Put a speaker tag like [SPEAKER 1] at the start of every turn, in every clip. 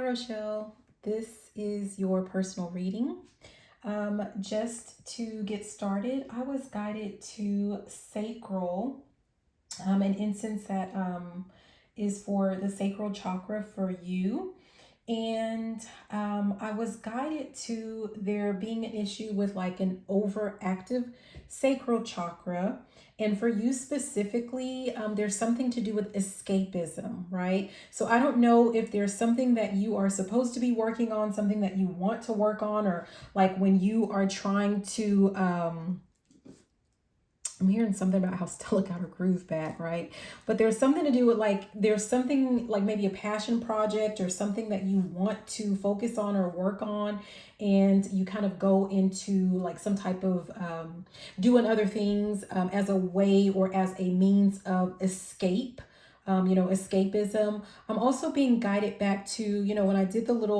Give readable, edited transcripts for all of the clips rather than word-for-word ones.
[SPEAKER 1] Rochelle. This is your personal reading. Just to get started, I was guided to sacral, an incense that is for the sacral chakra for you. And I was guided to there being an issue with like an overactive sacral chakra. And for you specifically, there's something to do with escapism, right? So I don't know if there's something that you are supposed to be working on, something that you want to work on, or like when you are trying to, I'm hearing something about how Stella got her groove back, right? But there's something to do with like, there's something like maybe a passion project or something that you want to focus on or work on. And you kind of go into like some type of doing other things as a way or as a means of escape. Escapism. I'm also being guided back to, when I did the little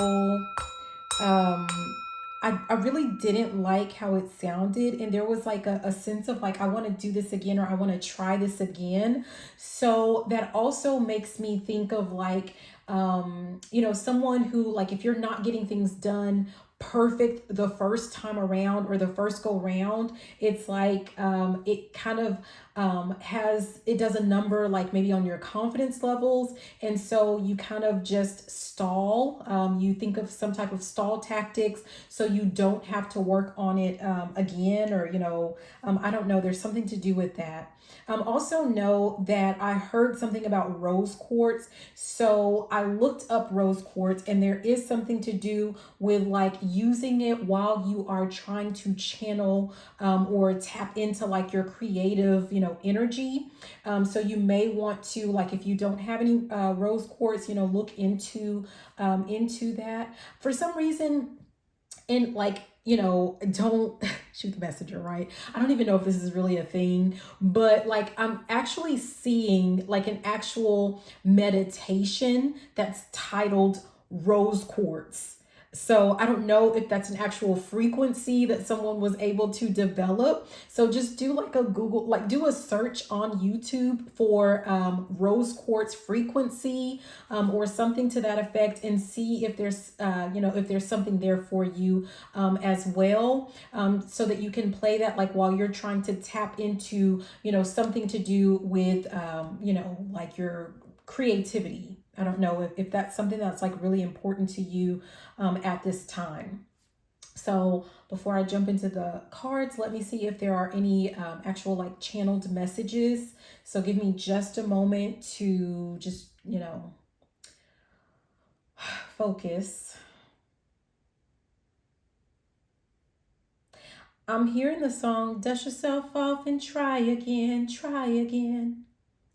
[SPEAKER 1] I really didn't like how it sounded, and there was like a sense of like I want to do this again or I want to try this again. So that also makes me think of like someone who, like, if you're not getting things done perfect the first time around or the first go round, it's like it kind of it does a number like maybe on your confidence levels, and so you kind of just stall. You think of some type of stall tactics so you don't have to work on it again, or I don't know, there's something to do with that. Also know that I heard something about rose quartz. So I looked up rose quartz, and there is something to do with like using it while you are trying to channel or tap into like your creative, energy. So you may want to, like, if you don't have any rose quartz, look into that. For some reason, and like, don't shoot the messenger, right? I don't even know if this is really a thing, but like I'm actually seeing like an actual meditation that's titled rose quartz. So I don't know if that's an actual frequency that someone was able to develop. So just do like a Google, like do a search on YouTube for rose quartz frequency or something to that effect, and see if there's, if there's something there for you as well, so that you can play that like while you're trying to tap into, something to do with, like your creativity. I don't know if that's something that's like really important to you at this time. So before I jump into the cards, let me see if there are any actual like channeled messages. So give me just a moment to just, focus. I'm hearing the song, dust yourself off and try again, try again.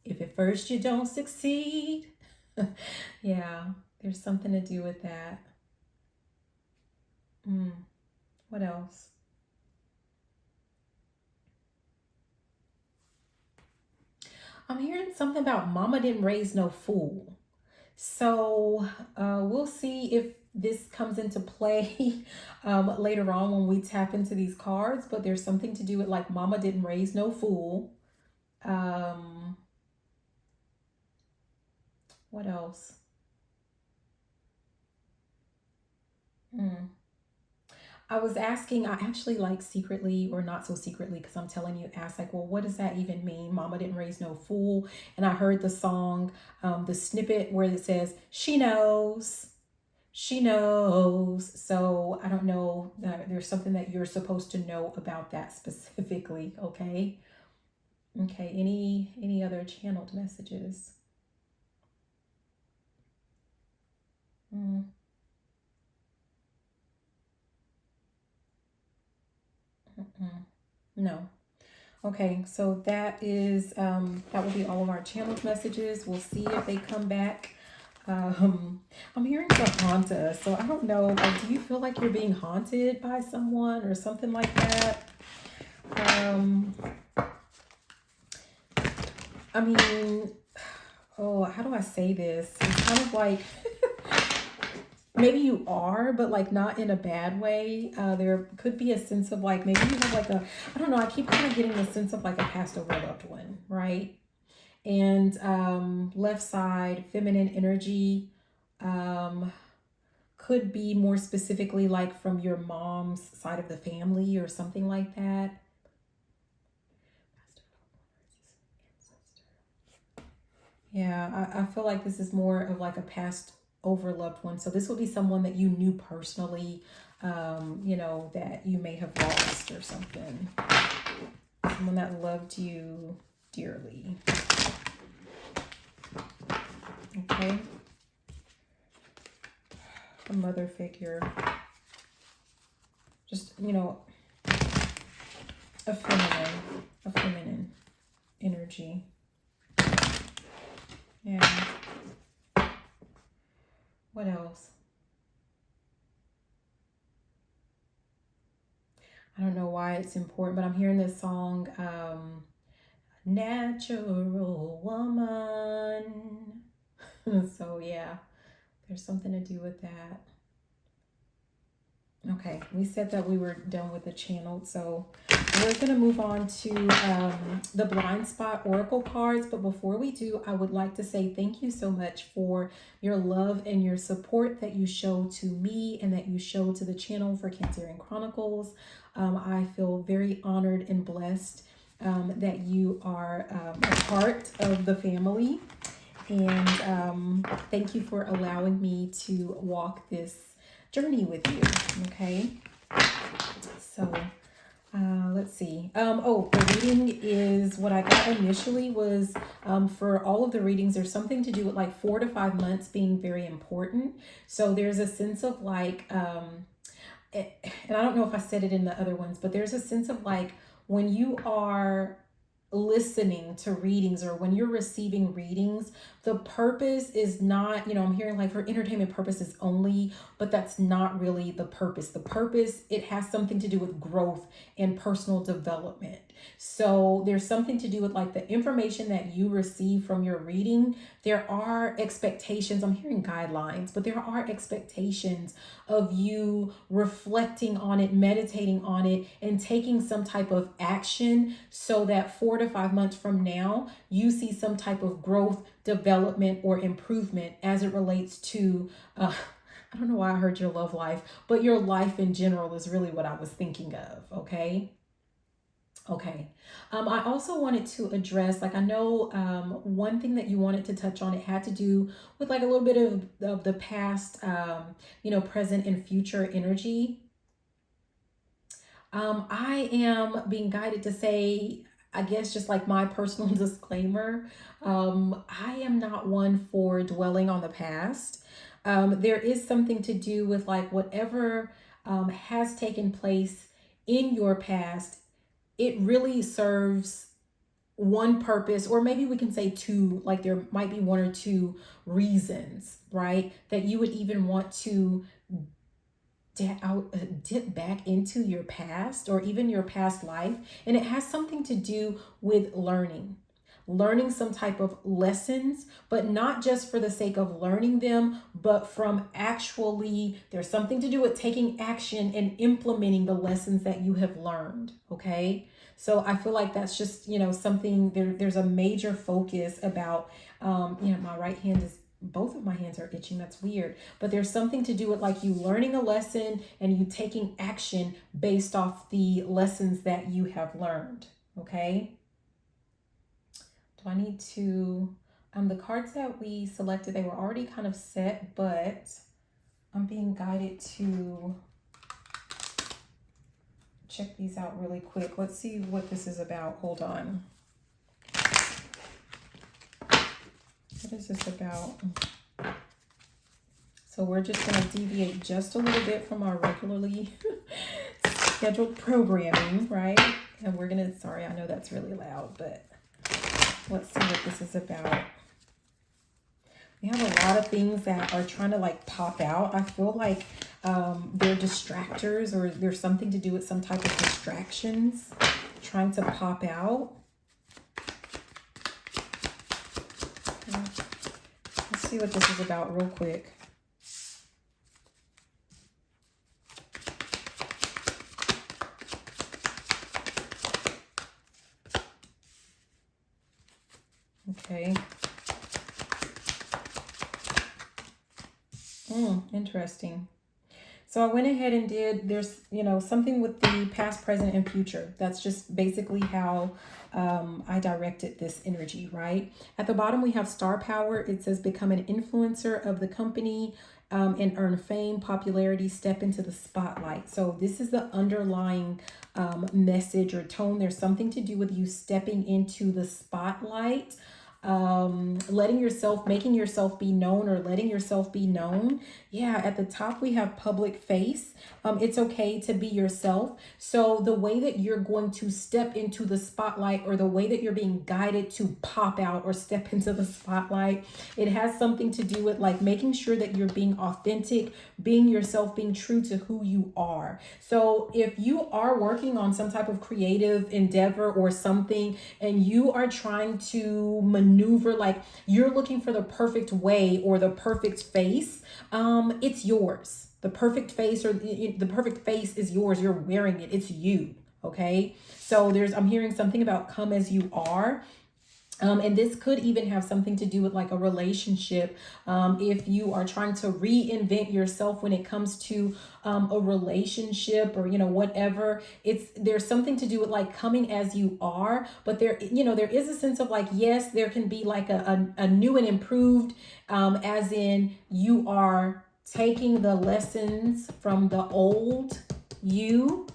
[SPEAKER 1] If at first you don't succeed. Yeah, there's something to do with that. What else? I'm hearing something about mama didn't raise no fool. So we'll see if this comes into play later on when we tap into these cards, but there's something to do with like mama didn't raise no fool. What else? I was asking, I actually like secretly or not so secretly, because I'm telling you, asked like, well, what does that even mean? Mama didn't raise no fool. And I heard the song, the snippet where it says, she knows. She knows. So I don't know, there's something that you're supposed to know about that specifically. Okay. Okay. Any other channeled messages? No. Okay, so that is that will be all of our channeled messages. We'll see if they come back. I'm hearing to haunt us, so I don't know. Like, do you feel like you're being haunted by someone or something like that? I mean, oh, how do I say this? It's kind of like maybe you are, but like not in a bad way. There could be a sense of like, maybe you have like a, I don't know, I keep kind of getting the sense of like a passed over loved one, right? And left side, feminine energy. could be more specifically like from your mom's side of the family or something like that. Yeah, I feel like this is more of like a past over loved one. So this would be someone that you knew personally, you know, that you may have lost or something. Someone that loved you dearly. Okay. A mother figure. Just, you know, a feminine energy. Yeah. What else? I don't know why it's important, but I'm hearing this song, Natural Woman. So yeah, there's something to do with that. Okay, we said that we were done with the channel, so we're going to move on to the blind spot oracle cards. But before we do, I would like to say thank you so much for your love and your support that you show to me and that you show to the channel for Cancerian Chronicles. I feel very honored and blessed that you are a part of the family. And thank you for allowing me to walk this journey with you. Okay, so let's see. The reading is what I got initially was for all of the readings, there's something to do with like 4 to 5 months being very important. So there's a sense of like, and I don't know if I said it in the other ones, but there's a sense of like when you are listening to readings or when you're receiving readings, the purpose is not, you know, I'm hearing like for entertainment purposes only, but that's not really the purpose. The purpose, it has something to do with growth and personal development. So there's something to do with like the information that you receive from your reading. There are expectations, I'm hearing guidelines, but there are expectations of you reflecting on it, meditating on it, and taking some type of action so that 4 to 5 months from now, you see some type of growth, development, or improvement as it relates to, I don't know why I heard your love life, but your life in general is really what I was thinking of, okay? Okay. I also wanted to address, like, I know one thing that you wanted to touch on, it had to do with like a little bit of the past, you know, present and future energy. I am being guided to say, I guess just like my personal disclaimer, I am not one for dwelling on the past. There is something to do with like whatever has taken place in your past. It really serves one purpose, or maybe we can say two, like there might be 1 or 2 reasons, right? That you would even want to dip back into your past or even your past life. And it has something to do with learning some type of lessons, but not just for the sake of learning them, but from actually, there's something to do with taking action and implementing the lessons that you have learned. Okay. So I feel like that's just, you know, something there's a major focus about, you know, my right hand is, both of my hands are itching. That's weird. But there's something to do with like you learning a lesson and you taking action based off the lessons that you have learned. Okay. Do I need to, the cards that we selected, they were already kind of set, but I'm being guided to check these out really quick. Let's see what this is about. Hold on. What is this about? So we're just going to deviate just a little bit from our regularly scheduled programming, right? And we're going to, sorry, I know that's really loud, but let's see what this is about. We have a lot of things that are trying to like pop out. I feel like they're distractors, or there's something to do with some type of distractions trying to pop out. Let's see what this is about real quick. Okay. Interesting. So I went ahead and did, there's, something with the past, present, and future. That's just basically how I directed this energy, right? At the bottom, we have star power. It says become an influencer of the company and earn fame, popularity, step into the spotlight. So this is the underlying message or tone. There's something to do with you stepping into the spotlight, making yourself be known, or letting yourself be known. Yeah, at the top we have public face. It's okay to be yourself. So the way that you're going to step into the spotlight, or the way that you're being guided to pop out or step into the spotlight, it has something to do with like making sure that you're being authentic, being yourself, being true to who you are. So if you are working on some type of creative endeavor or something, and you are trying to maneuver, like you're looking for the perfect way or the perfect face, it's yours. The perfect face, or the perfect face is yours. You're wearing it. It's you. Okay. So I'm hearing something about come as you are. And this could even have something to do with like a relationship. If you are trying to reinvent yourself when it comes to a relationship, or whatever, there's something to do with like coming as you are. But there is a sense of like, yes, there can be like a new and improved, as in you are taking the lessons from the old you,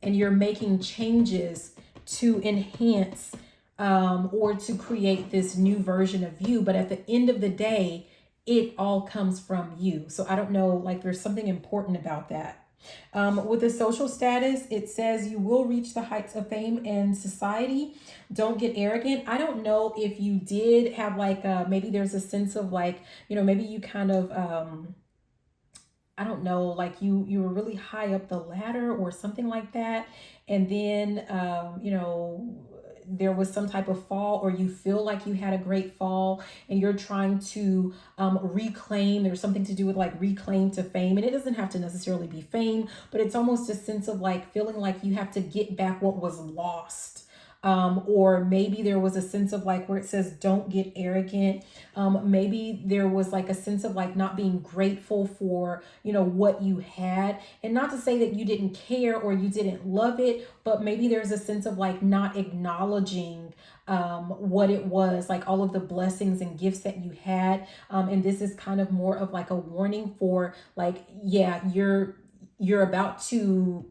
[SPEAKER 1] and you're making changes to enhance or to create this new version of you. But at the end of the day, it all comes from you. So I don't know, like there's something important about that. With the social status, it says you will reach the heights of fame and society. Don't get arrogant. I don't know if you did have like maybe there's a sense of like, maybe you kind of I don't know, like you were really high up the ladder or something like that. And then, there was some type of fall, or you feel like you had a great fall, and you're trying to reclaim. There's something to do with like reclaim to fame. And it doesn't have to necessarily be fame, but it's almost a sense of like feeling like you have to get back what was lost. Or maybe there was a sense of like where it says don't get arrogant. Maybe there was like a sense of like not being grateful for what you had, and not to say that you didn't care or you didn't love it, but maybe there's a sense of like not acknowledging what it was, like all of the blessings and gifts that you had. And this is kind of more of like a warning for like, yeah, you're about to,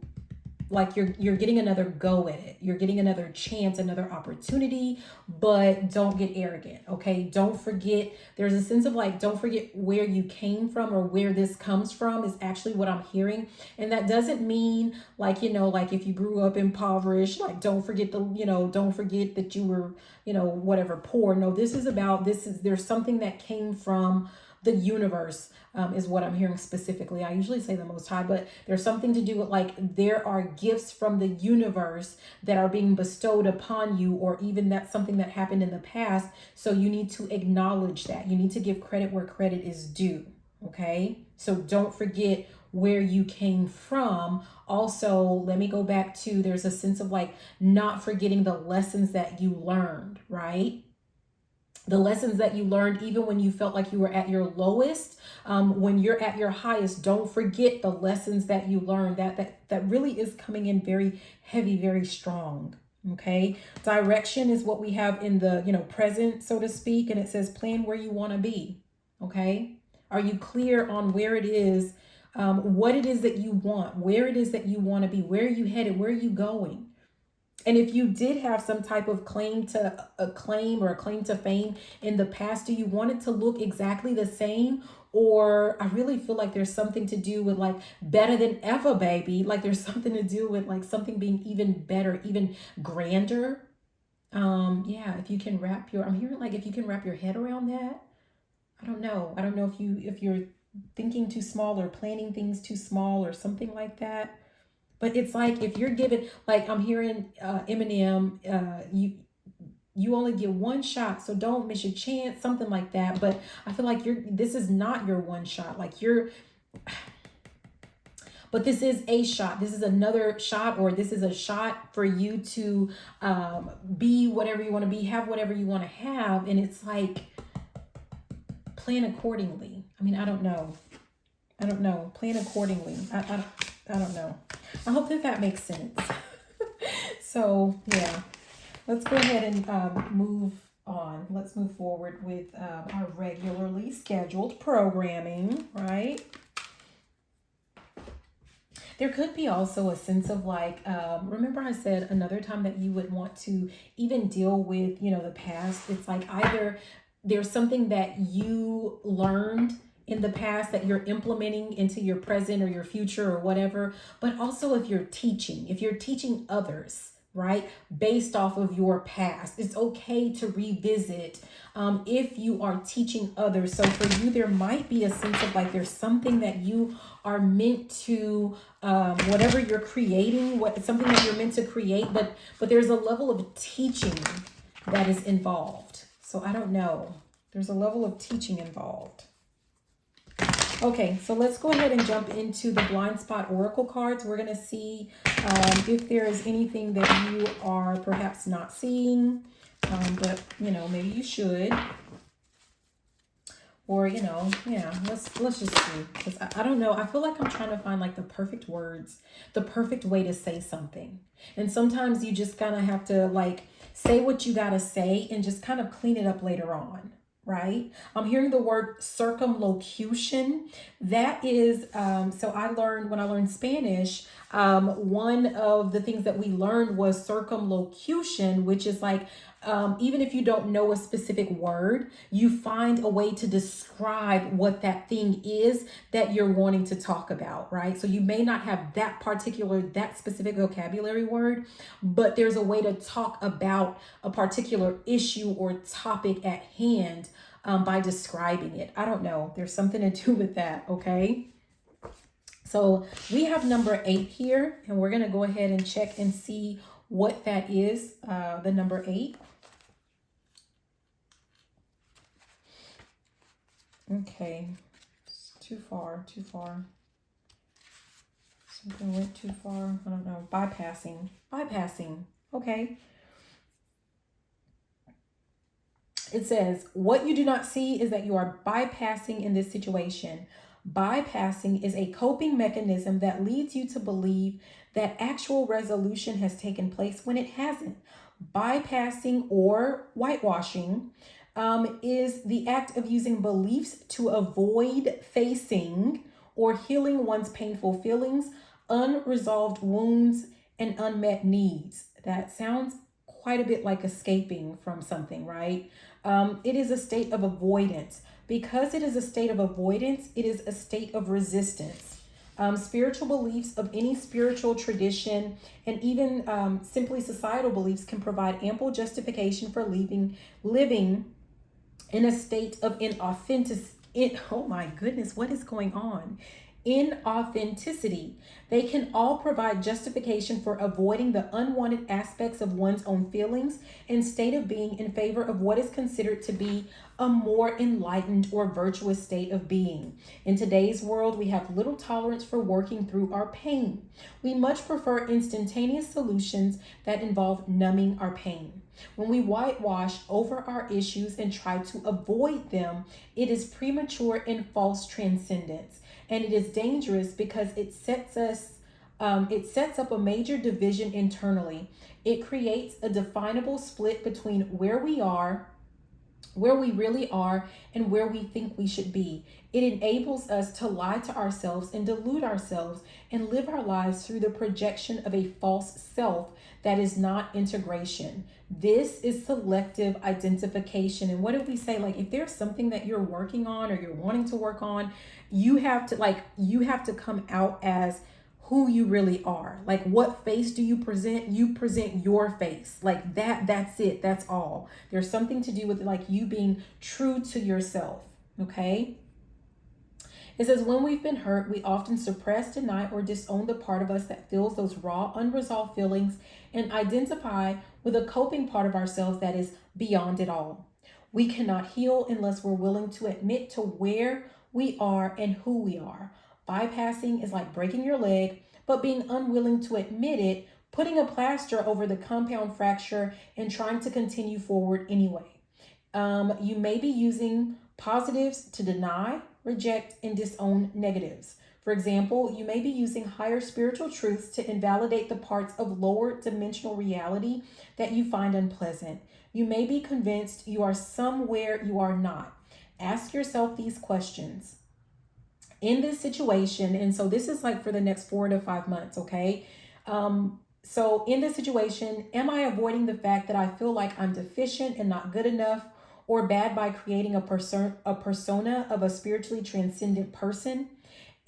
[SPEAKER 1] like you're getting another go at it. You're getting another chance, another opportunity, but don't get arrogant. Okay. Don't forget, there's a sense of like, don't forget where you came from, or where this comes from is actually what I'm hearing. And that doesn't mean like, like if you grew up impoverished, like don't forget don't forget that you were, whatever, poor. No, there's something that came from the universe, is what I'm hearing specifically. I usually say the Most High, but there's something to do with like there are gifts from the universe that are being bestowed upon you, or even that's something that happened in the past. So you need to acknowledge that. You need to give credit where credit is due. Okay. So don't forget where you came from. Also, let me go back to, there's a sense of like not forgetting the lessons that you learned, right? The lessons that you learned, even when you felt like you were at your lowest, when you're at your highest, don't forget the lessons that you learned. That really is coming in very heavy, very strong. Okay. Direction is what we have in the, present, so to speak. And it says plan where you want to be. Okay. Are you clear on where it is, what it is that you want, where it is that you want to be, where are you headed, where are you going? And if you did have some type of claim to fame in the past, do you want it to look exactly the same? Or I really feel like there's something to do with like better than ever, baby. Like there's something to do with like something being even better, even grander. Yeah, if you can I'm hearing like if you can wrap your head around that. I don't know. I don't know if you're thinking too small or planning things too small or something like that. But it's like if you're given, like I'm hearing Eminem, you only get one shot, so don't miss your chance, something like that. But I feel like this is not your one shot. But this is a shot. This is another shot, or this is a shot for you to be whatever you want to be, have whatever you want to have. And it's like plan accordingly. I mean, I don't know. I don't know. Plan accordingly. I don't know. I hope that that makes sense. So yeah, let's go ahead and move on. Let's move forward with our regularly scheduled programming, right? There could be also a sense of like, remember I said another time that you would want to even deal with, the past. It's like either there's something that you learned in the past that you're implementing into your present or your future or whatever, but also if you're teaching others, right, based off of your past, it's okay to revisit if you are teaching others. So for you, there might be a sense of like there's something that you are meant to whatever you're creating, what something that you're meant to create, but there's a level of teaching that is involved. So I don't know. There's a level of teaching involved. Okay, so let's go ahead and jump into the blind spot oracle cards. We're going to see if there is anything that you are perhaps not seeing, but maybe you should. Or, yeah, let's just see. Because I don't know. I feel like I'm trying to find like the perfect words, the perfect way to say something. And sometimes you just kind of have to like say what you got to say and just kind of clean it up later on. Right? I'm hearing the word circumlocution. That is, so when I learned Spanish, one of the things that we learned was circumlocution, which is like, even if you don't know a specific word, you find a way to describe what that thing is that you're wanting to talk about, right? So you may not have that specific vocabulary word, but there's a way to talk about a particular issue or topic at hand by describing it. I don't know. There's something to do with that, okay? So we have number 8 here, and we're going to go ahead and check and see what that is, the number 8. Okay, it's too far. Something went too far. I don't know. Bypassing. Okay. It says, what you do not see is that you are bypassing in this situation. Bypassing is a coping mechanism that leads you to believe that actual resolution has taken place when it hasn't. Bypassing or whitewashing is the act of using beliefs to avoid facing or healing one's painful feelings, unresolved wounds, and unmet needs. That sounds quite a bit like escaping from something, right? It is a state of avoidance. Because it is a state of avoidance, it is a state of resistance. Spiritual beliefs of any spiritual tradition and even simply societal beliefs can provide ample justification for living in a state of inauthenticity. Oh my goodness, what is going on? Inauthenticity. They can all provide justification for avoiding the unwanted aspects of one's own feelings and state of being in favor of what is considered to be a more enlightened or virtuous state of being. In today's world, we have little tolerance for working through our pain. We much prefer instantaneous solutions that involve numbing our pain. When we whitewash over our issues and try to avoid them, it is premature and false transcendence. And it is dangerous because it sets up a major division internally. It creates a definable split between where we really are, and where we think we should be. It enables us to lie to ourselves and delude ourselves and live our lives through the projection of a false self that is not integration. This is selective identification. And what did we say? Like, if there's something that you're working on or you're wanting to work on, you have to come out as who you really are. Like, what face do you present? You present your face. Like that's it. That's all. There's something to do with like you being true to yourself. Okay. It says, when we've been hurt, we often suppress, deny, or disown the part of us that feels those raw, unresolved feelings and identify with a coping part of ourselves that is beyond it all. We cannot heal unless we're willing to admit to where we are and who we are. Bypassing is like breaking your leg, but being unwilling to admit it, putting a plaster over the compound fracture, and trying to continue forward anyway. You may be using positives to deny reject, and disown negatives. For example, you may be using higher spiritual truths to invalidate the parts of lower dimensional reality that you find unpleasant. You may be convinced you are somewhere you are not. Ask yourself these questions. In this situation, and so this is like for the next 4 to 5 months, okay? So in this situation, am I avoiding the fact that I feel like I'm deficient and not good enough or bad by creating a persona of a spiritually transcendent person?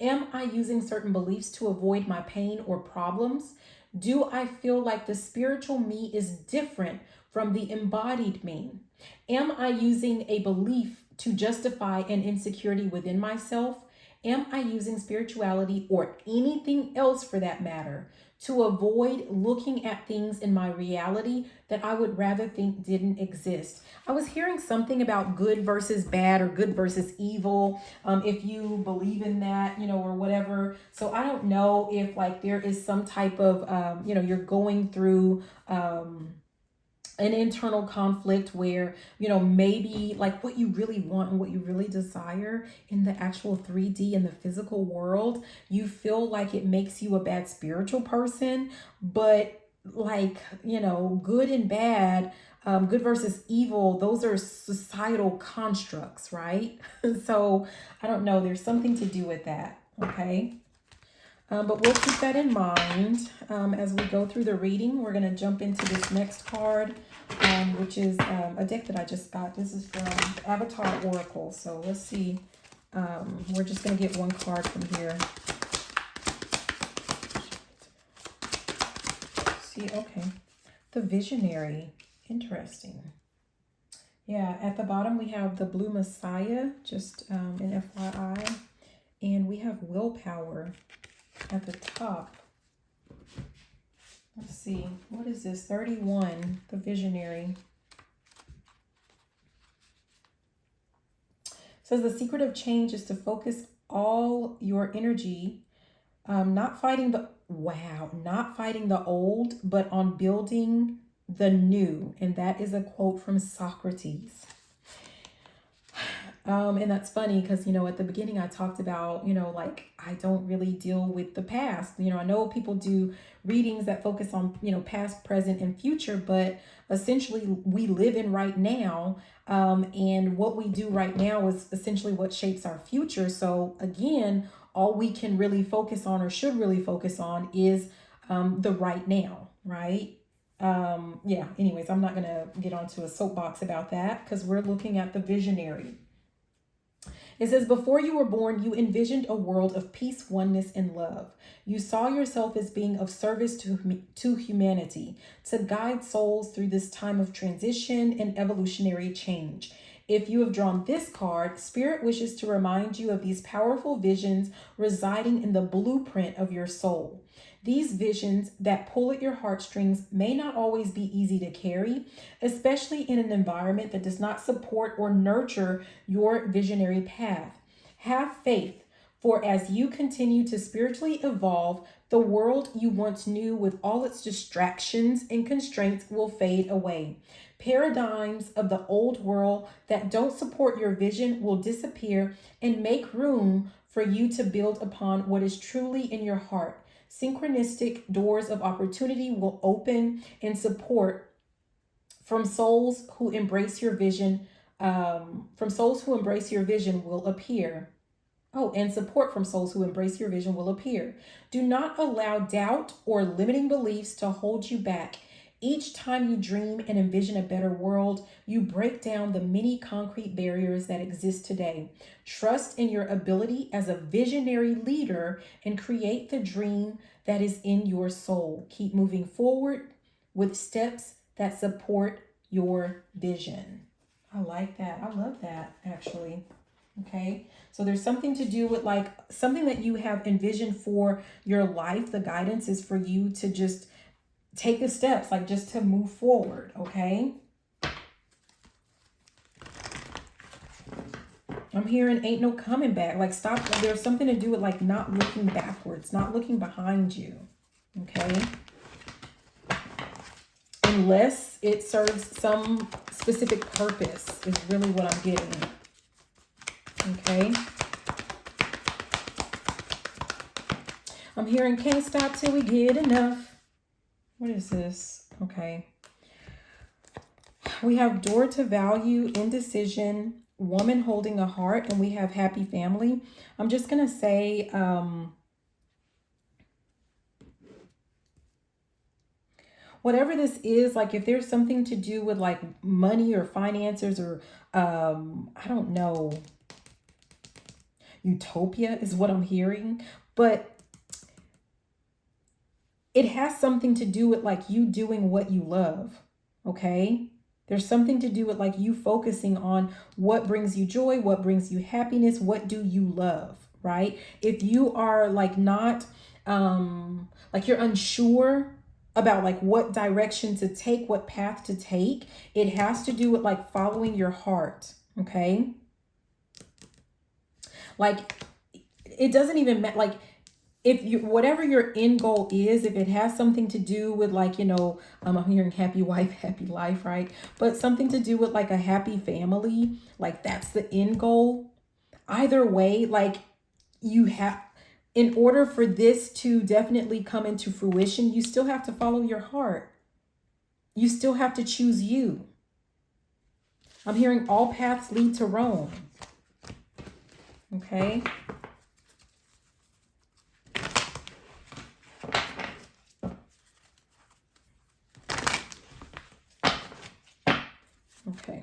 [SPEAKER 1] Am I using certain beliefs to avoid my pain or problems? Do I feel like the spiritual me is different from the embodied me? Am I using a belief to justify an insecurity within myself? Am I using spirituality or anything else for that matter to avoid looking at things in my reality that I would rather think didn't exist? I was hearing something about good versus bad or good versus evil, if you believe in that, or whatever. So I don't know if like there is some type of, you're going through an internal conflict where, maybe like what you really want and what you really desire in the actual 3D in the physical world, you feel like it makes you a bad spiritual person, but like, good and bad, good versus evil, those are societal constructs, right? So I don't know, there's something to do with that, okay? But we'll keep that in mind as we go through the reading. We're going to jump into this next card, which is a deck that I just got. This is from Avatar Oracle. So let's see. We're just going to get one card from here. See, okay. The Visionary. Interesting. Yeah, at the bottom we have the Blue Messiah, just an FYI. And we have Willpower at the top. Let's see, what is this? 31, the Visionary. It says the secret of change is to focus all your energy, not fighting the old, but on building the new. And that is a quote from Socrates. And that's funny because, at the beginning I talked about, like I don't really deal with the past. I know people do readings that focus on, past, present, and future, but essentially we live in right now. And what we do right now is essentially what shapes our future. So again, all we can really focus on or should really focus on is the right now, right? Yeah, anyways, I'm not going to get onto a soapbox about that because we're looking at the Visionary. It says, before you were born, you envisioned a world of peace, oneness, and love. You saw yourself as being of service to humanity, to guide souls through this time of transition and evolutionary change. If you have drawn this card, Spirit wishes to remind you of these powerful visions residing in the blueprint of your soul. These visions that pull at your heartstrings may not always be easy to carry, especially in an environment that does not support or nurture your visionary path. Have faith, for as you continue to spiritually evolve, the world you once knew with all its distractions and constraints will fade away. Paradigms of the old world that don't support your vision will disappear and make room for you to build upon what is truly in your heart. Synchronistic doors of opportunity will open and support from souls who embrace your vision. Will appear. Oh, and support from souls who embrace your vision will appear. Do not allow doubt or limiting beliefs to hold you back. Each time you dream and envision a better world, you break down the many concrete barriers that exist today. Trust in your ability as a visionary leader and create the dream that is in your soul. Keep moving forward with steps that support your vision. I like that. I love that, actually. Okay, so there's something to do with like something that you have envisioned for your life. The guidance is for you to just take the steps, like just to move forward, okay? I'm hearing ain't no coming back. Like stop, there's something to do with like not looking backwards, not looking behind you, okay? Unless it serves some specific purpose is really what I'm getting, okay? I'm hearing can't stop till we get enough. What is this? Okay. We have door to value, indecision, woman holding a heart, and we have happy family. I'm just going to say, whatever this is, like if there's something to do with like money or finances or, I don't know, utopia is what I'm hearing, but it has something to do with like you doing what you love. Okay. There's something to do with like you focusing on what brings you joy, what brings you happiness, what do you love, right? If you are like not, like you're unsure about like what direction to take, what path to take, it has to do with like following your heart, okay? Like it doesn't even matter, like if you, whatever your end goal is, if it has something to do with like, you know, I'm hearing happy wife, happy life, right? But something to do with like a happy family, like that's the end goal. Either way, like you have, in order for this to definitely come into fruition, you still have to follow your heart. You still have to choose you. I'm hearing all paths lead to Rome. Okay. Okay.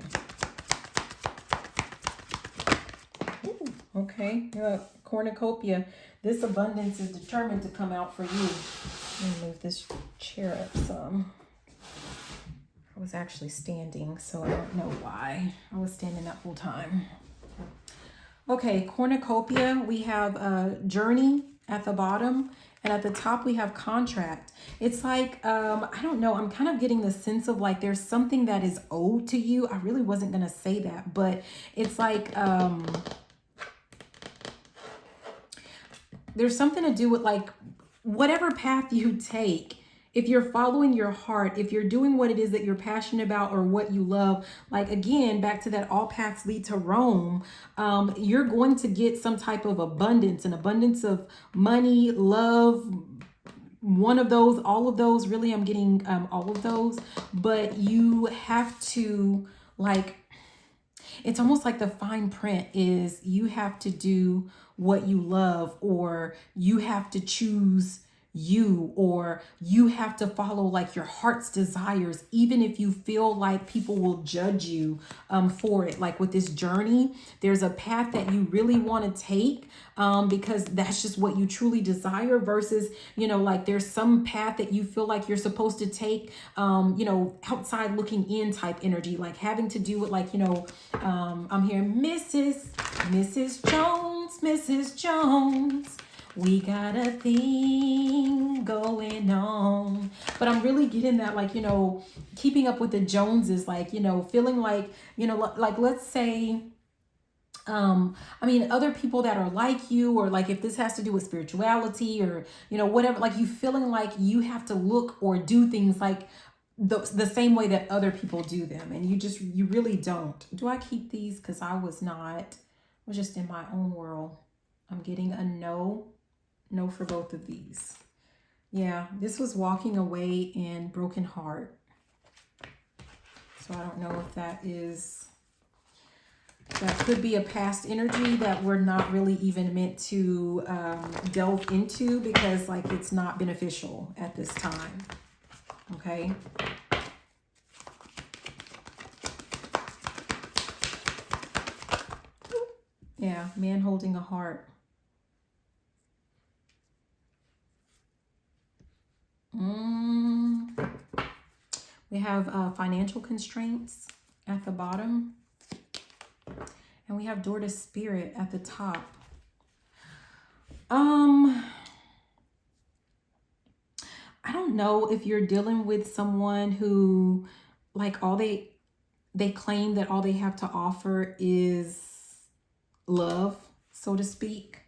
[SPEAKER 1] Ooh, okay. Cornucopia. This abundance is determined to come out for you. Let me move this chair up some. I was actually standing, so I don't know why. I was standing that whole time. Okay, cornucopia. We have journey at the bottom, and at the top we have contract. It's like, I don't know, I'm kind of getting the sense of like there's something that is owed to you. I really wasn't going to say that, but it's like, there's something to do with like whatever path you take. If you're following your heart, if you're doing what it is that you're passionate about or what you love, like again, back to that all paths lead to Rome, you're going to get some type of abundance, an abundance of money, love, one of those, all of those. Really, I'm getting all of those, but you have to like, it's almost like the fine print is you have to do what you love, or you have to choose you, or you have to follow like your heart's desires, even if you feel like people will judge you for it. Like with this journey, there's a path that you really want to take because that's just what you truly desire, versus, you know, like there's some path that you feel like you're supposed to take, you know, outside looking in type energy, like having to do with like, you know, I'm hearing Mrs. Jones, Mrs. Jones. We got a thing going on. But I'm really getting that, like, you know, keeping up with the Joneses, like, you know, feeling like, you know, like let's say, I mean, other people that are like you, or like if this has to do with spirituality or, you know, whatever, like you feeling like you have to look or do things like the same way that other people do them. And you really don't. Do I keep these? Because I was just in my own world. I'm getting a no for both of these. Yeah, this was walking away in broken heart. So I don't know if that could be a past energy that we're not really even meant to delve into, because like it's not beneficial at this time. Okay. Yeah, man holding a heart. We have financial constraints at the bottom. And we have door to spirit at the top. I don't know if you're dealing with someone who like they claim that all they have to offer is love, so to speak.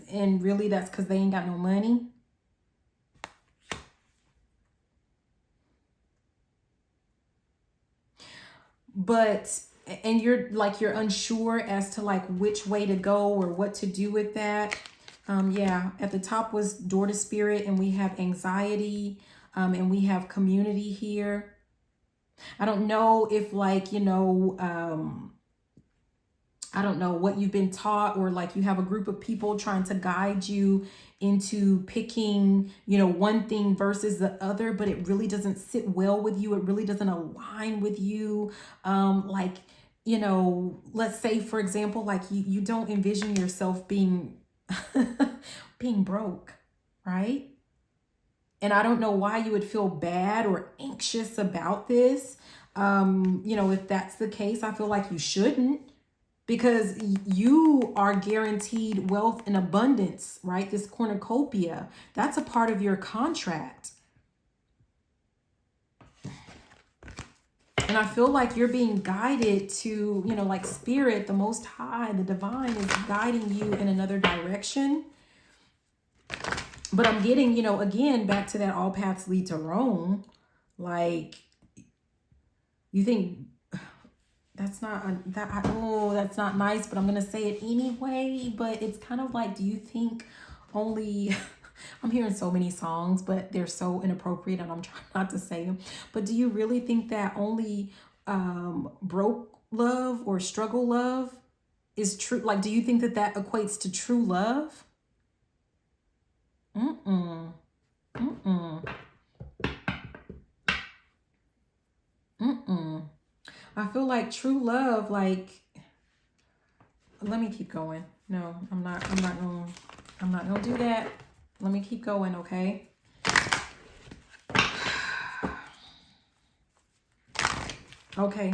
[SPEAKER 1] And really that's because they ain't got no money. And you're unsure as to like which way to go or what to do with that. Yeah, at the top was door to spirit, and we have anxiety, and we have community here. I don't know if like, I don't know what you've been taught, or like you have a group of people trying to guide you into picking, one thing versus the other, but it really doesn't sit well with you. It really doesn't align with you. Like, let's say, for example, like you don't envision yourself being being broke, right? And I don't know why you would feel bad or anxious about this. If that's the case, I feel like you shouldn't, because you are guaranteed wealth and abundance, right? This cornucopia, that's a part of your contract. And I feel like you're being guided to, like spirit, the most high, the divine is guiding you in another direction. But I'm getting, again, back to that all paths lead to Rome. Like, you think that's not that's not nice, but I'm gonna say it anyway. But it's kind of like, do you think only I'm hearing so many songs, but they're so inappropriate and I'm trying not to say them. But do you really think that only broke love or struggle love is true? Like, do you think that that equates to true love? Mm-mm. Mm-mm. Mm-mm. I feel like true love, like, let me keep going. No, I'm not gonna do that. Let me keep going, okay? Okay.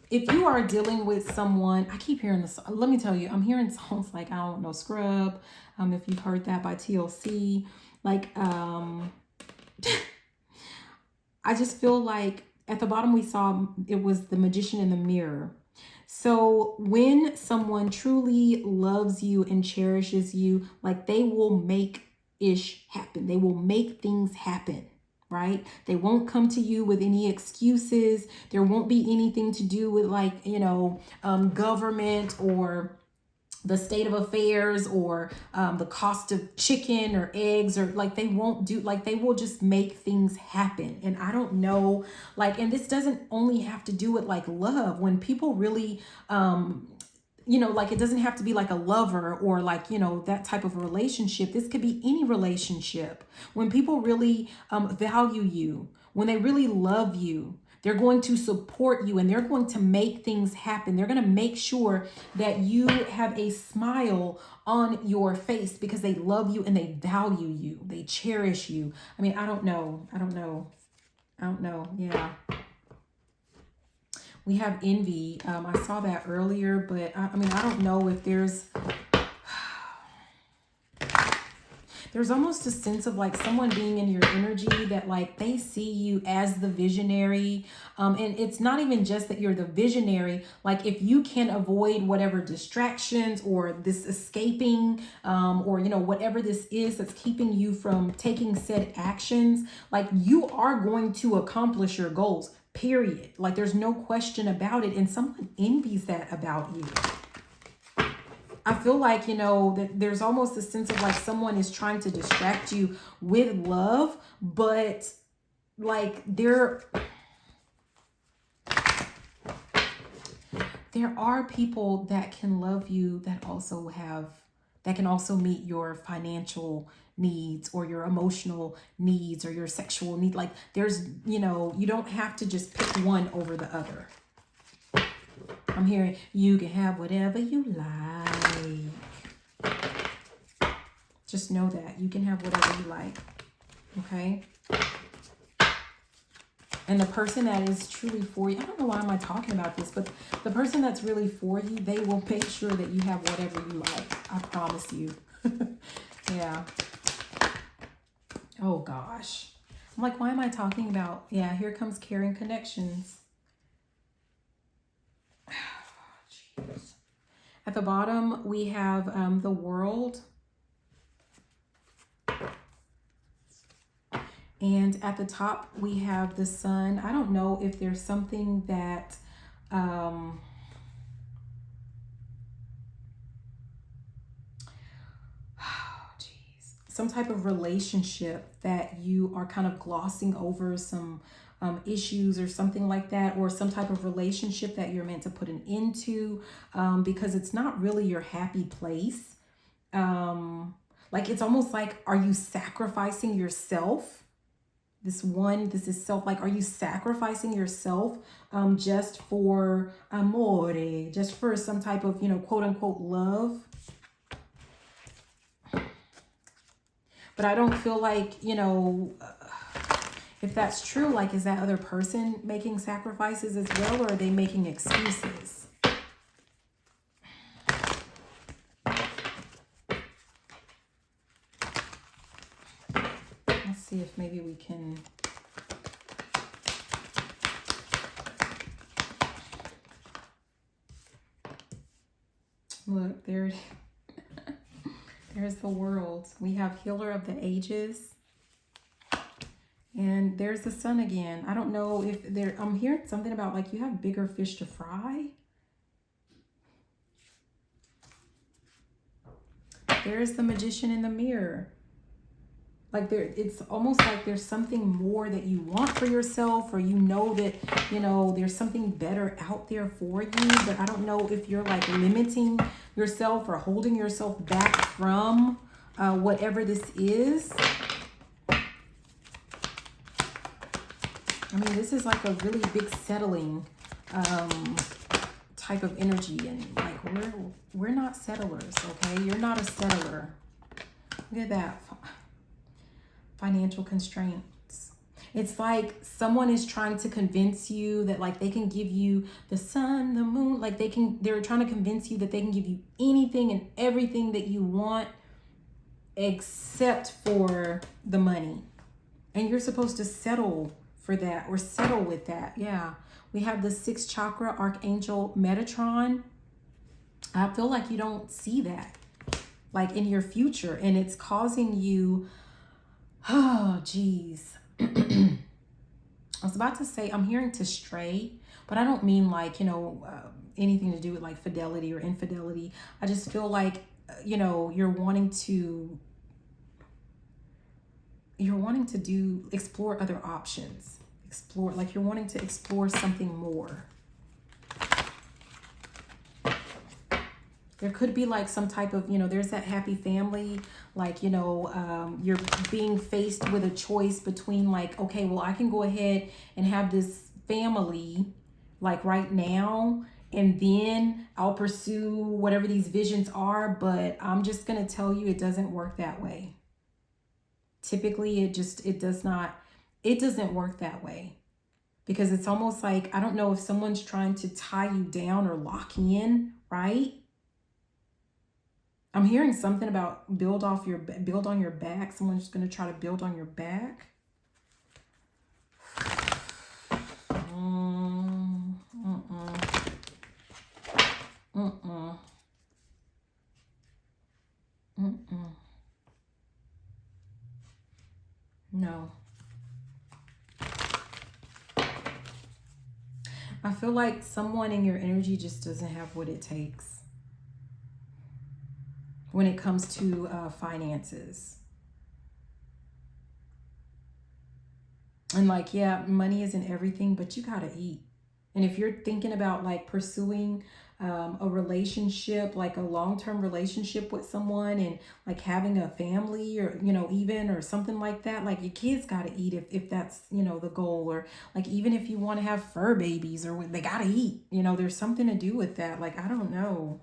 [SPEAKER 1] If you are dealing with someone, I keep hearing this. Let me tell you, I'm hearing songs like, I don't know, Scrub. If you've heard that by TLC, like, I just feel like at the bottom we saw it was the magician in the mirror. So when someone truly loves you and cherishes you, like they will make ish happen. They will make things happen, right? They won't come to you with any excuses. There won't be anything to do with like, government or the state of affairs, or the cost of chicken or eggs, or like they won't do, like they will just make things happen. And I don't know, like, and this doesn't only have to do with like love. When people really like it doesn't have to be like a lover or like, that type of relationship. This could be any relationship. When people really value you, when they really love you, they're going to support you and they're going to make things happen. They're going to make sure that you have a smile on your face because they love you and they value you. They cherish you. I mean, I don't know. Yeah. We have envy. I saw that earlier, but I mean, I don't know if there's almost a sense of like someone being in your energy that like they see you as the visionary. And it's not even just that you're the visionary. Like if you can avoid whatever distractions or this escaping, or, whatever this is that's keeping you from taking said actions, like you are going to accomplish your goals, period. Like there's no question about it. And someone envies that about you. I feel like, that there's almost a sense of like someone is trying to distract you with love, but like there are people that can love you that can also meet your financial needs or your emotional needs or your sexual need. Like there's, you don't have to just pick one over the other. I'm hearing you can have whatever you like. Just know that you can have whatever you like. Okay. And the person that is truly for you, I don't know why am I talking about this, but the person that's really for you, they will make sure that you have whatever you like. I promise you. Yeah. Oh gosh. I'm like, why am I talking about? Yeah, here comes Caring Connections. Jeez. At the bottom, we have the World. And at the top, we have the Sun. I don't know if there's something that some type of relationship that you are kind of glossing over some issues or something like that, or some type of relationship that you're meant to put an end to, because it's not really your happy place. Like it's almost like, are you sacrificing yourself? This is self, like, are you sacrificing yourself just for amore, just for some type of, quote unquote love? But I don't feel like, if that's true, like, is that other person making sacrifices as well, or are they making excuses? Let's see if maybe we can... Look, there's the world. We have healer of the ages. And there's the sun again. I don't know if I'm hearing something about like you have bigger fish to fry. There's the magician in the mirror. Like it's almost like there's something more that you want for yourself, or that, there's something better out there for you. But I don't know if you're like limiting yourself or holding yourself back from whatever this is. I mean, this is like a really big settling type of energy. And like, we're not settlers, okay? You're not a settler. Look at that. Financial constraints. It's like someone is trying to convince you that like they can give you the sun, the moon, like they're trying to convince you that they can give you anything and everything that you want except for the money. And you're supposed to settle for that, or settle with that. Yeah. We have the 6th chakra, Archangel Metatron. I feel like you don't see that like in your future, and it's causing you... Oh, geez. I was about to say, I'm hearing to stray, but I don't mean like, anything to do with like fidelity or infidelity. I just feel like, you're wanting to explore other options. You're wanting to explore something more. There could be like some type of, there's that happy family, like, you're being faced with a choice between like, okay, well, I can go ahead and have this family like right now, and then I'll pursue whatever these visions are. But I'm just going to tell you, it doesn't work that way. Typically, it doesn't work that way, because it's almost like, I don't know if someone's trying to tie you down or lock in, right? I'm hearing something about build on your back. Someone's going to try to build on your back. No. I feel like someone in your energy just doesn't have what it takes when it comes to finances. And like, yeah, money isn't everything, but you gotta eat. And if you're thinking about like pursuing a relationship, like a long-term relationship with someone, and like having a family, or even, or something like that, like your kids gotta eat if that's the goal. Or like, even if you want to have fur babies, or they gotta eat, there's something to do with that. Like, I don't know.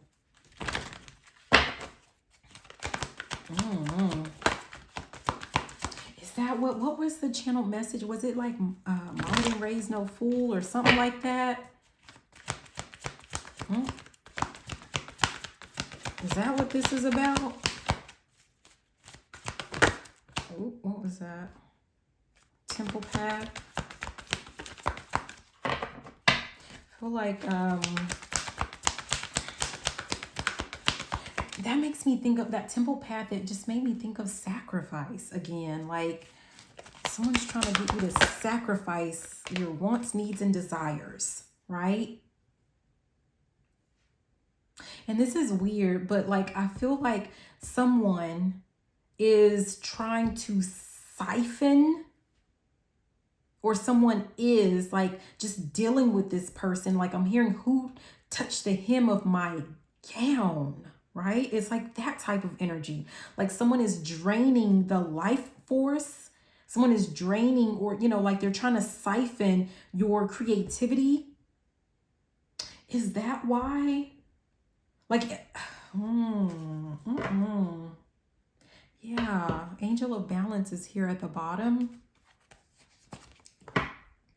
[SPEAKER 1] Is that what was the channel message? Was it like mom didn't raise no fool, or something like that? Is that what this is about? Oh, what was that? Temple path. I feel like that makes me think of that temple path. It just made me think of sacrifice again. Like someone's trying to get you to sacrifice your wants, needs, and desires, right? And this is weird, but like I feel like someone is trying to siphon, or someone is like just dealing with this person. Like I'm hearing, who touched the hem of my gown, right? It's like that type of energy. Like someone is draining the life force. Someone is draining, or, like they're trying to siphon your creativity. Is that why? Like, yeah, Angel of Balance is here at the bottom.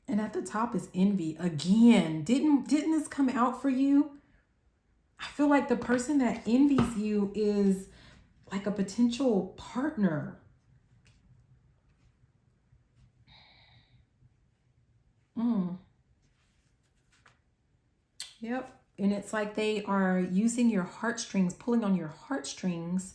[SPEAKER 1] And at the top is envy. Again, didn't this come out for you? I feel like the person that envies you is like a potential partner. Yep. And it's like they are using your heartstrings, pulling on your heartstrings,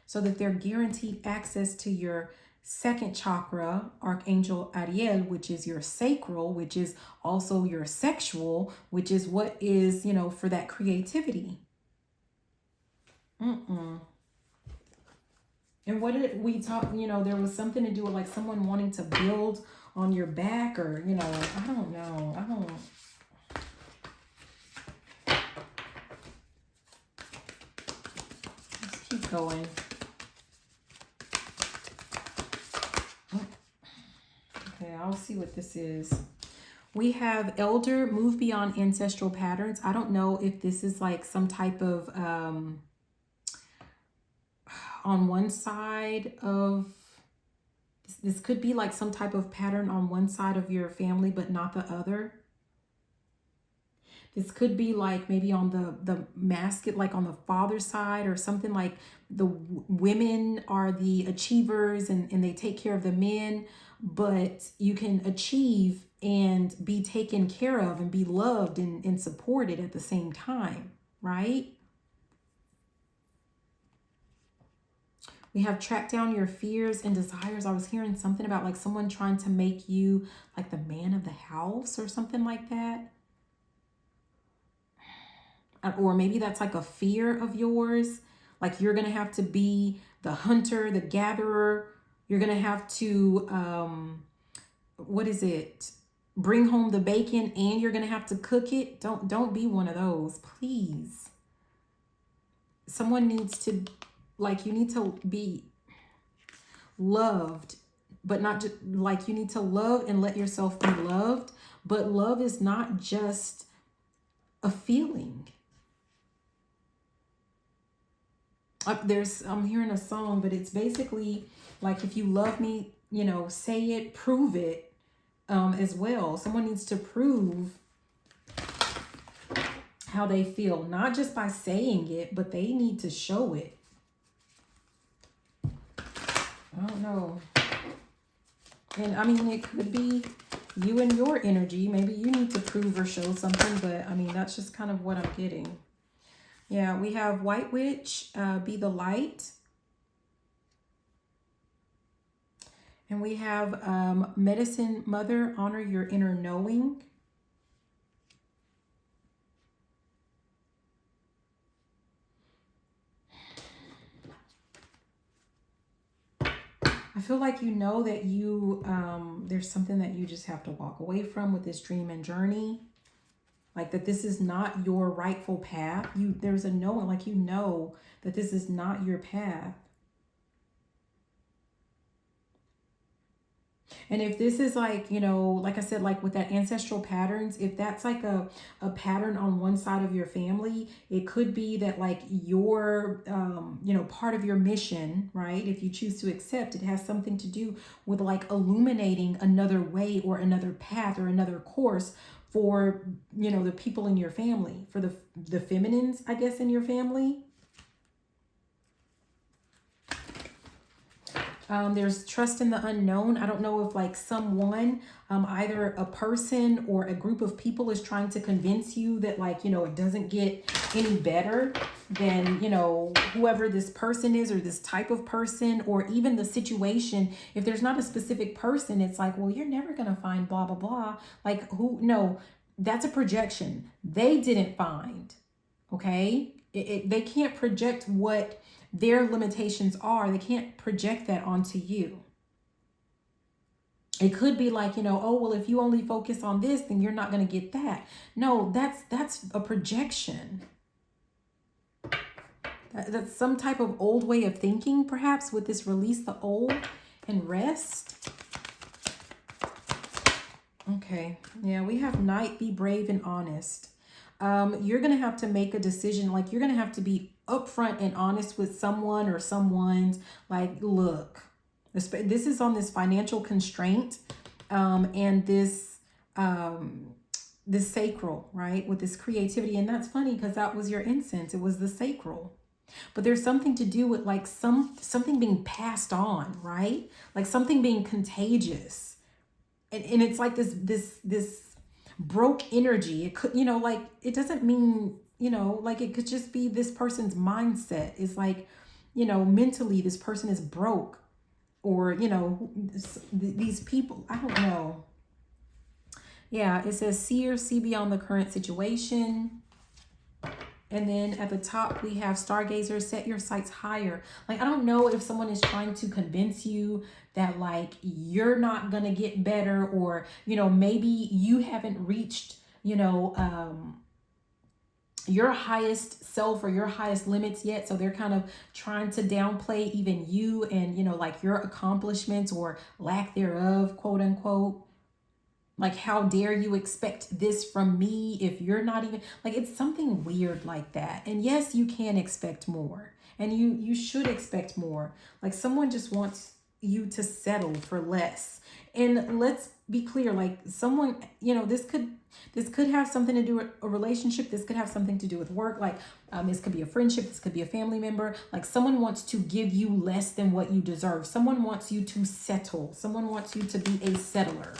[SPEAKER 1] so that they're guaranteed access to your second chakra, Archangel Ariel, which is your sacral, which is also your sexual, which is what is, for that creativity. And what did we talk, there was something to do with like someone wanting to build on your back, or, I don't know. Let's keep going. Okay, I'll see what this is. We have elder, move beyond ancestral patterns. I don't know if this is like some type of, on one side of, this could be like some type of pattern on one side of your family, but not the other. This could be like maybe on the masculine, like on the father's side, or something like the women are the achievers and they take care of the men, but you can achieve and be taken care of and be loved and supported at the same time, right? We have track down your fears and desires. I was hearing something about like someone trying to make you like the man of the house or something like that. Or maybe that's like a fear of yours. Like you're going to have to be the hunter, the gatherer. You're going to have to, bring home the bacon, and you're going to have to cook it. Don't be one of those, please. Someone needs to, like, you need to be loved, but not just like, you need to love and let yourself be loved. But love is not just a feeling. I'm hearing a song, but it's basically like, if you love me, say it, prove it, as well. Someone needs to prove how they feel, not just by saying it, but they need to show it. I don't know. And I mean, it could be you and your energy. Maybe you need to prove or show something, but I mean, that's just kind of what I'm getting. Yeah, we have White Witch, be the light. And we have Medicine Mother, honor your inner knowing. I feel like you know that you, there's something that you just have to walk away from with this dream and journey. Like that this is not your rightful path. There's a knowing, like you know that this is not your path. And if this is like, like I said, like with that ancestral patterns, if that's like a pattern on one side of your family, it could be that like your, part of your mission, right? If you choose to accept, it has something to do with like illuminating another way or another path or another course for, the people in your family, for the feminines, I guess, in your family. There's trust in the unknown. I don't know if like someone, either a person or a group of people is trying to convince you that like, it doesn't get any better than, whoever this person is or this type of person, or even the situation. If there's not a specific person, it's like, well, you're never going to find blah, blah, blah. Like no, that's a projection. They didn't find, okay? They can't project what their limitations are, they can't project that onto you. It could be like, oh, well, if you only focus on this, then you're not going to get that. No, that's a projection. That's some type of old way of thinking, perhaps, with this release the old and rest. Okay. Yeah, we have Knight, be brave and honest. You're going to have to make a decision. Like, you're going to have to be upfront and honest with someone or someone's, like, look, this is on this financial constraint, and this sacral, right? With this creativity. And that's funny because that was your incense. It was the sacral. But there's something to do with like something being passed on, right? Like something being contagious. And it's like this broke energy. It could, like, it doesn't mean, like it could just be this person's mindset is like, mentally this person is broke, or, these people, I don't know. Yeah, it says see or see beyond the current situation. And then at the top, we have Stargazer, set your sights higher. Like, I don't know if someone is trying to convince you that, like, you're not going to get better, or, maybe you haven't reached, your highest self or your highest limits yet. So they're kind of trying to downplay even you and, like your accomplishments or lack thereof, quote unquote. Like, how dare you expect this from me if you're not even, like, it's something weird like that. And yes, you can expect more, and you should expect more. Like, someone just wants you to settle for less. And let's be clear, like, someone, this could have something to do with a relationship. This could have something to do with work. Like, this could be a friendship. This could be a family member. Like, someone wants to give you less than what you deserve. Someone wants you to settle. Someone wants you to be a settler.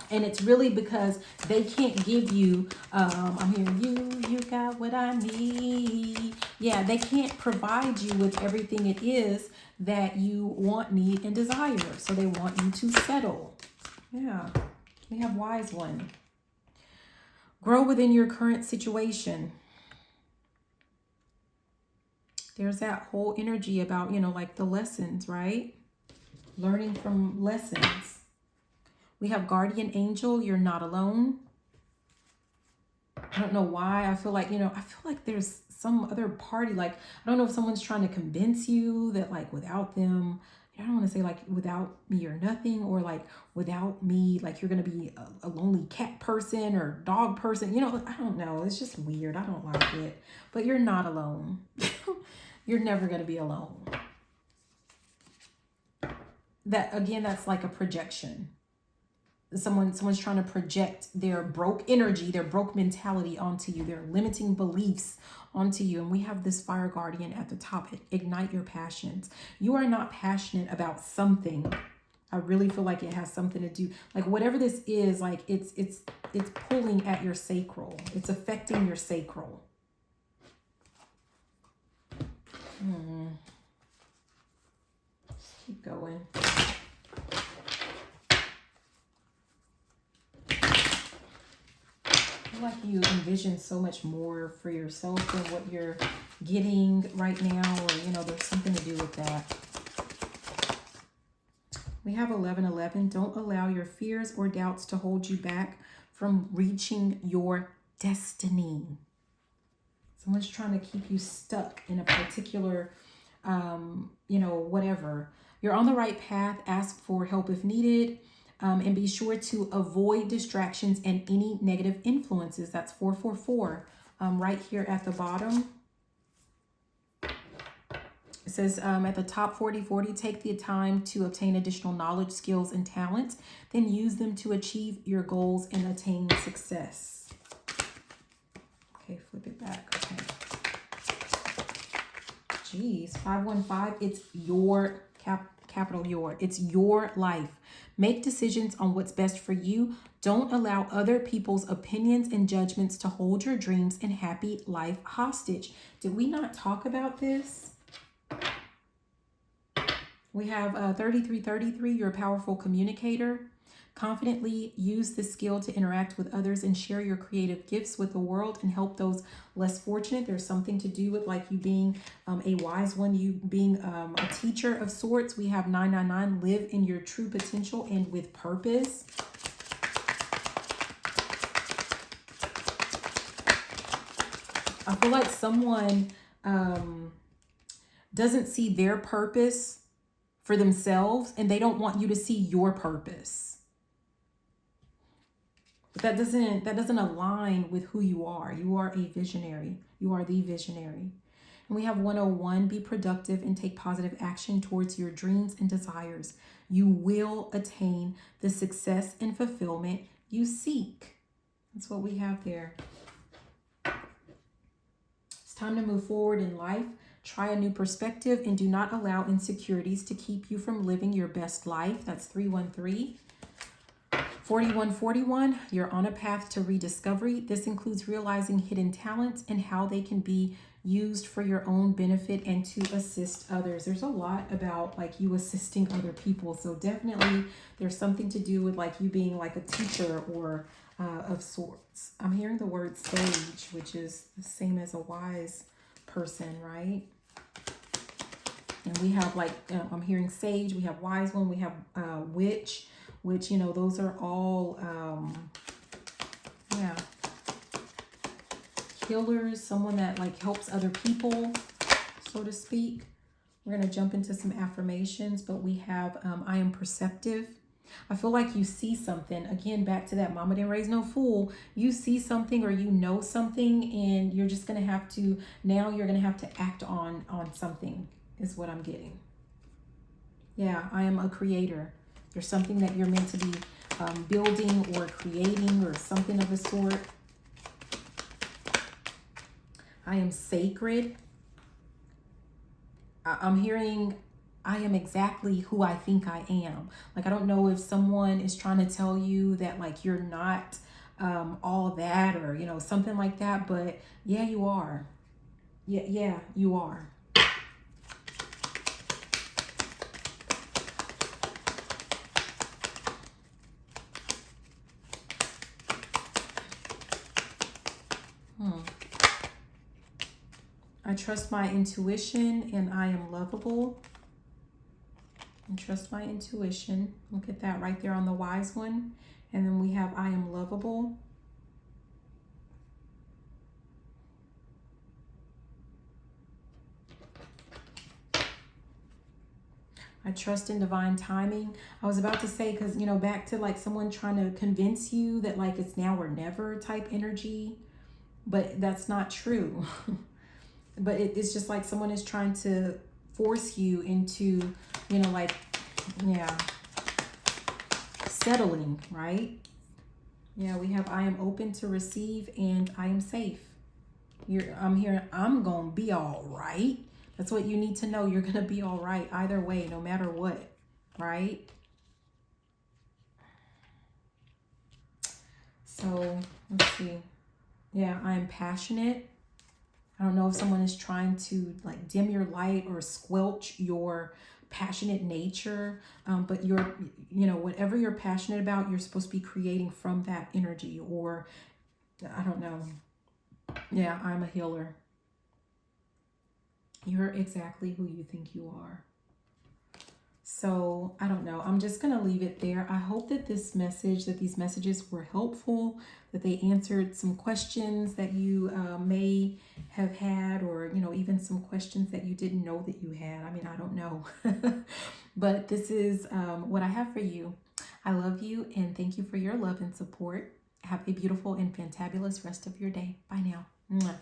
[SPEAKER 1] And it's really because they can't give you, I'm hearing you got what I need. Yeah, they can't provide you with everything it is that you want, need, and desire. So they want you to settle. Yeah, we have wise one. Grow within your current situation. There's that whole energy about, like the lessons, right? Learning from lessons. We have guardian angel. You're not alone. I don't know why. I feel like, there's some other party. Like, I don't know if someone's trying to convince you that, like, without them, I don't want to say like without me you're nothing, or like without me, like you're going to be a lonely cat person or dog person. I don't know. It's just weird. I don't like it. But you're not alone. You're never going to be alone. That, again, that's like a projection. Someone's trying to project their broke energy, their broke mentality onto you, their limiting beliefs onto you. And we have this fire guardian at the top. Ignite your passions. You are not passionate about something. I really feel like it has something to do, like whatever this is, like it's pulling at your sacral. It's affecting your sacral. Let's keep going. Like you envision so much more for yourself than what you're getting right now, or there's something to do with that. We have 11:11. Don't allow your fears or doubts to hold you back from reaching your destiny. Someone's trying to keep you stuck in a particular whatever. You're on the right path. Ask for help if needed. And be sure to avoid distractions and any negative influences. That's 444 right here at the bottom. It says at the top, 4040, take the time to obtain additional knowledge, skills, and talents. Then use them to achieve your goals and attain success. Okay, flip it back. Okay. Geez, 515, it's your capital your. It's your life. Make decisions on what's best for you. Don't allow other people's opinions and judgments to hold your dreams and happy life hostage. Did we not talk about this? We have 3333, you're a powerful communicator. Confidently use this skill to interact with others and share your creative gifts with the world and help those less fortunate. There's something to do with like you being a wise one, you being a teacher of sorts. We have 999, live in your true potential and with purpose. I feel like someone doesn't see their purpose for themselves and they don't want you to see your purpose. But that doesn't align with who you are. You are a visionary. You are the visionary. And we have 101, be productive and take positive action towards your dreams and desires. You will attain the success and fulfillment you seek. That's what we have there. It's time to move forward in life. Try a new perspective and do not allow insecurities to keep you from living your best life. That's 313. 4141, you're on a path to rediscovery. This includes realizing hidden talents and how they can be used for your own benefit and to assist others. There's a lot about like you assisting other people. So definitely there's something to do with like you being like a teacher or of sorts. I'm hearing the word sage, which is the same as a wise person, right? And we have like, I'm hearing sage, we have wise one, we have witch, which, you know, those are all, healers, someone that like helps other people, so to speak. We're going to jump into some affirmations, but we have, I am perceptive. I feel like you see something, again, back to that mama didn't raise no fool. You see something or you know something and you're just going to have to, now you're going to have to act on something is what I'm getting. Yeah, I am a creator. There's something that you're meant to be building or creating or something of the sort. I am sacred. I'm hearing I am exactly who I think I am. Like, I don't know if someone is trying to tell you that like you're not all that or, you know, something like that. But yeah, you are. Yeah, you are. I trust my intuition and I am lovable. And trust my intuition. Look at that right there on the wise one. And then we have I am lovable. I trust in divine timing. I was about to say, because, you know, back to like someone trying to convince you that like it's now or never type energy. But that's not true. But it's just like someone is trying to force you into, you know, like, yeah, settling, right? Yeah, we have I am open to receive and I am safe. I'm hearing I'm going to be all right. That's what you need to know. You're going to be all right either way, no matter what, right? So let's see. Yeah, I'm passionate. I don't know if someone is trying to like dim your light or squelch your passionate nature, but you're, you know, whatever you're passionate about, you're supposed to be creating from that energy, or I don't know. Yeah, I'm a healer. You're exactly who you think you are. So I don't know. I'm just going to leave it there. I hope that these messages were helpful, that they answered some questions that you may have had, or, you know, even some questions that you didn't know that you had. I mean, I don't know. But this is what I have for you. I love you and thank you for your love and support. Have a beautiful and fantabulous rest of your day. Bye now. Mwah.